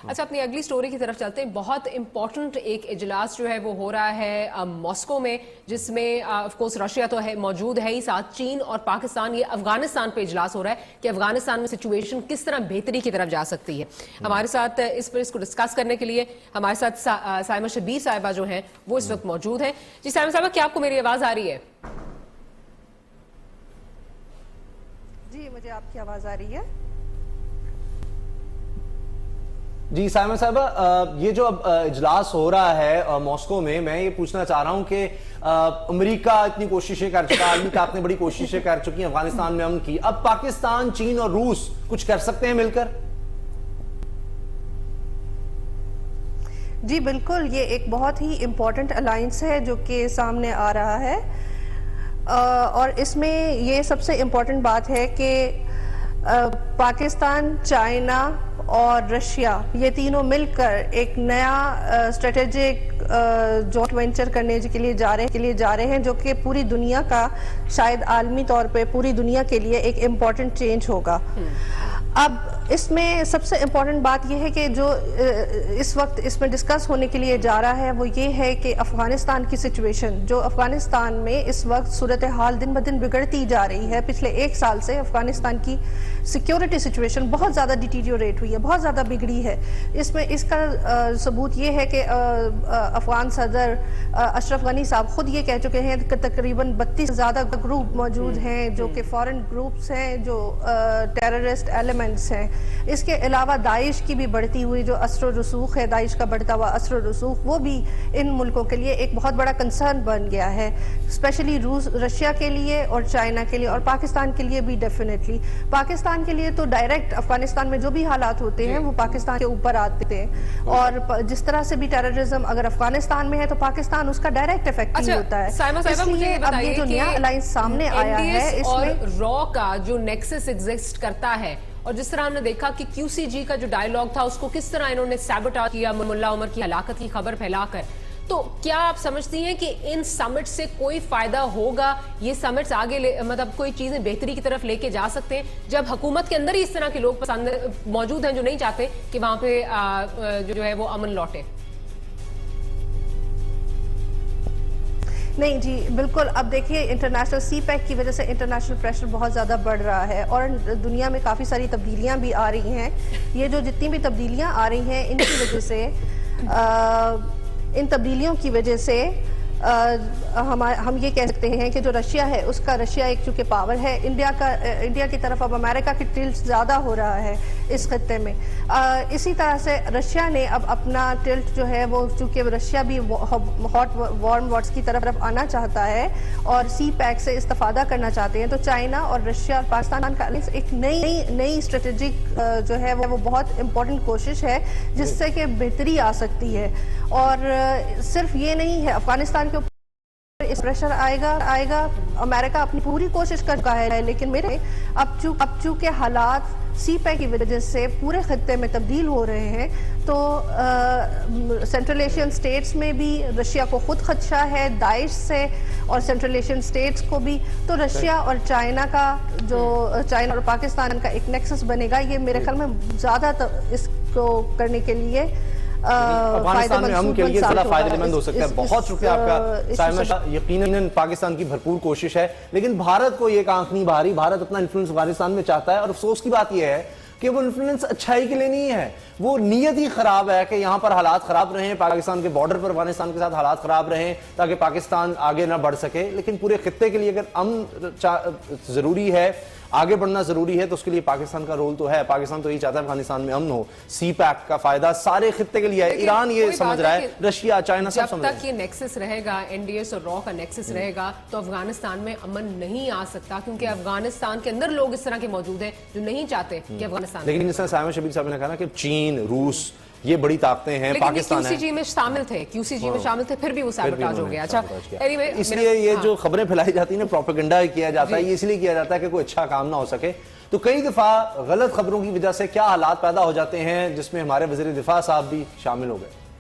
अच्छा, अपनी अगली स्टोरी की तरफ चलते हैं। बहुत इंपॉर्टेंट एक इजलास जो है वो हो रहा है मॉस्को में, जिसमें ऑफ कोर्स रशिया तो है मौजूद है ही, साथ चीन और पाकिस्तान। ये अफगानिस्तान पे इजलास हो रहा है कि अफगानिस्तान में सिचुएशन किस तरह बेहतरी की तरफ जा सकती है। हमारे साथ इस पर इसको डिस्कस करने के लिए हमारे साथ साइमा शबीर साहिबा जो है वो इस वक्त मौजूद है। जी साइमा साहिबा, क्या आपको मेरी आवाज आ रही है? जी, मुझे आपकी आवाज आ रही है। जी साइमा साहबा, ये जो अब इजलास हो रहा है मॉस्को में, मैं ये पूछना चाह रहा हूं कि अमेरिका इतनी कोशिशें कर चुका, आर्मी का आपने बड़ी कोशिशें कर चुकी हैं अफगानिस्तान में अमन की। अब पाकिस्तान, चीन और रूस कुछ कर सकते हैं मिलकर? जी बिल्कुल, ये एक बहुत ही इम्पोर्टेंट अलायंस है जो कि सामने आ रहा है और इसमें ये सबसे इम्पोर्टेंट बात है कि पाकिस्तान, चाइना और रशिया, ये तीनों मिलकर एक नया स्ट्रेटेजिक जॉइंट वेंचर करने के लिए जा रहे हैं, जो कि पूरी दुनिया का, शायद आलमी तौर पे पूरी दुनिया के लिए एक इम्पॉर्टेंट चेंज होगा। अब इसमें सबसे इम्पॉर्टेंट बात यह है कि जो इस वक्त इसमें डिस्कस होने के लिए जा रहा है वो ये है कि अफगानिस्तान की सिचुएशन, जो अफगानिस्तान में इस वक्त सूरत हाल दिन ब दिन बिगड़ती जा रही है। पिछले एक साल से अफगानिस्तान की सिक्योरिटी सिचुएशन बहुत ज़्यादा डिटीरियोरेट हुई है, बहुत ज़्यादा बिगड़ी है। इसमें इसका सबूत ये है कि अफगान सदर अशरफ गनी साहब खुद ये कह चुके हैं कि तकरीबन 32 ज़्यादा ग्रुप मौजूद हैं जो कि फॉरेन ग्रुप्स हैं, जो टेररिस्ट एलिमेंट्स हैं। इसके अलावा दाइश की भी बढ़ती हुई जो असर रसूख है, दाइश का बढ़ता हुआ असर रसूख, वो भी इन मुल्कों के लिए एक बहुत बड़ा कंसर्न बन गया है, स्पेशली रशिया के लिए और चाइना के लिए और पाकिस्तान के लिए भी। डेफिनेटली पाकिस्तान के लिए तो डायरेक्ट अफगानिस्तान में जो भी हालात होते हैं वो पाकिस्तान के ऊपर आते हैं, और जिस तरह से भी टेररिज्म अगर अफगानिस्तान में है तो पाकिस्तान उसका डायरेक्ट इफेक्ट होता है। इसलिए अब ये जो नया अलायंस सामने आया है, इसमें रॉ का जो नेक्सस एग्जिस्ट करता है, और जिस तरह हमने देखा कि QCG का जो डायलॉग था उसको किस तरह इन्होंने सैबोटेज किया मुल्ला उमर की हलाकत की खबर फैलाकर, तो क्या आप समझती हैं कि इन समिट से कोई फायदा होगा? ये समिट्स आगे मतलब कोई चीजें बेहतरी की तरफ लेके जा सकते हैं, जब हुकूमत के अंदर ही इस तरह के लोग पसंद मौजूद हैं जो नहीं चाहते कि वहां पे जो है वो अमन लौटे? नहीं जी, बिल्कुल। अब देखिए, इंटरनेशनल CPEC की वजह से इंटरनेशनल प्रेशर बहुत ज़्यादा बढ़ रहा है और दुनिया में काफ़ी सारी तब्दीलियां भी आ रही हैं। ये जो जितनी भी तब्दीलियां आ रही हैं, इनकी वजह से इन तब्दीलियों की वजह से हम ये कह सकते हैं कि जो रशिया है उसका, रशिया एक चूँकि पावर है, इंडिया की तरफ अब अमेरिका की टिल्ट ज़्यादा हो रहा है इस खत्ते में। इसी तरह से रशिया ने अब अपना टिल्ट जो है वो, चूँकि रशिया भी हॉट वार्म वार्स की तरफ आना चाहता है और CPEC से इस्तेफादा करना चाहते हैं, तो चाइना और रशिया और पाकिस्तान का एक नई स्ट्रेटेजिक जो है वो बहुत इम्पोर्टेंट कोशिश है जिससे कि बेहतरी आ सकती है। और सिर्फ ये नहीं है, अफगानिस्तान के ऊपर इस प्रेशर आएगा। अमेरिका अपनी पूरी कोशिश कर रहा है, लेकिन अब चूंकि हालात CPEC की वजह से पूरे खत्ते में तब्दील हो रहे हैं, तो सेंट्रल एशियन स्टेट्स में भी रशिया को खुद खदशा है, दाइश से और सेंट्रल एशियन स्टेट्स को भी। तो रशिया और चाइना का जो चाइना और पाकिस्तान का एक नेक्सस बनेगा, ये मेरे ख्याल में ज़्यादा इसको करने के लिए अफगानिस्तान में हम के लिए ज़्यादा फायदेमंद हो सकता है। बहुत शुक्रिया आपका साइमा। यकीनन पाकिस्तान की भरपूर कोशिश है, लेकिन भारत को ये आंख नहीं भा रही। भारत अपना इन्फ्लुएंस अफगानिस्तान में चाहता है और अफसोस की बात यह है कि वो इन्फ्लुएंस अच्छाई के लिए नहीं है, वो नीयत ही खराब है कि यहाँ पर हालात खराब रहे, पाकिस्तान के बॉर्डर पर अफगानिस्तान के साथ हालात खराब रहे ताकि पाकिस्तान आगे ना बढ़ सके। लेकिन पूरे खित्ते के लिए अगर अमन जरूरी है, आगे बढ़ना जरूरी है, तो उसके लिए पाकिस्तान का रोल तो है। पाकिस्तान तो यही चाहता है अफगानिस्तान में अमन हो। CPEC का फायदा सारे खित्ते के लिए है। ईरान ये समझ रहा है, रशिया, चाइना सब समझ रहे हैं। जब तक ये नेक्सस रहेगा, NDS और रॉ का नेक्सस रहेगा, तो अफगानिस्तान में अमन नहीं आ सकता, क्योंकि अफगानिस्तान के अंदर लोग इस तरह के मौजूद हैं जो नहीं चाहते कि अफगानिस्तान। लेकिन जिस तरह साइमा शबीर साहब ने कहा ना कि चीन, रूस, ये बड़ी ताकतें हैं, पाकिस्तान है। QCG में शामिल थे, फिर भी वो सैबोटेज हो गया। अच्छा, एनीवे, इसलिए ये जो खबरें फैलाई जाती है ना, प्रोपेगेंडा किया जाता है, ये इसलिए किया जाता है कि कोई अच्छा काम ना हो सके। तो कई दफा गलत खबरों की वजह से क्या हालात पैदा हो जाते हैं, जिसमें हमारे वज़ीर दिफा साहब भी शामिल हो गए।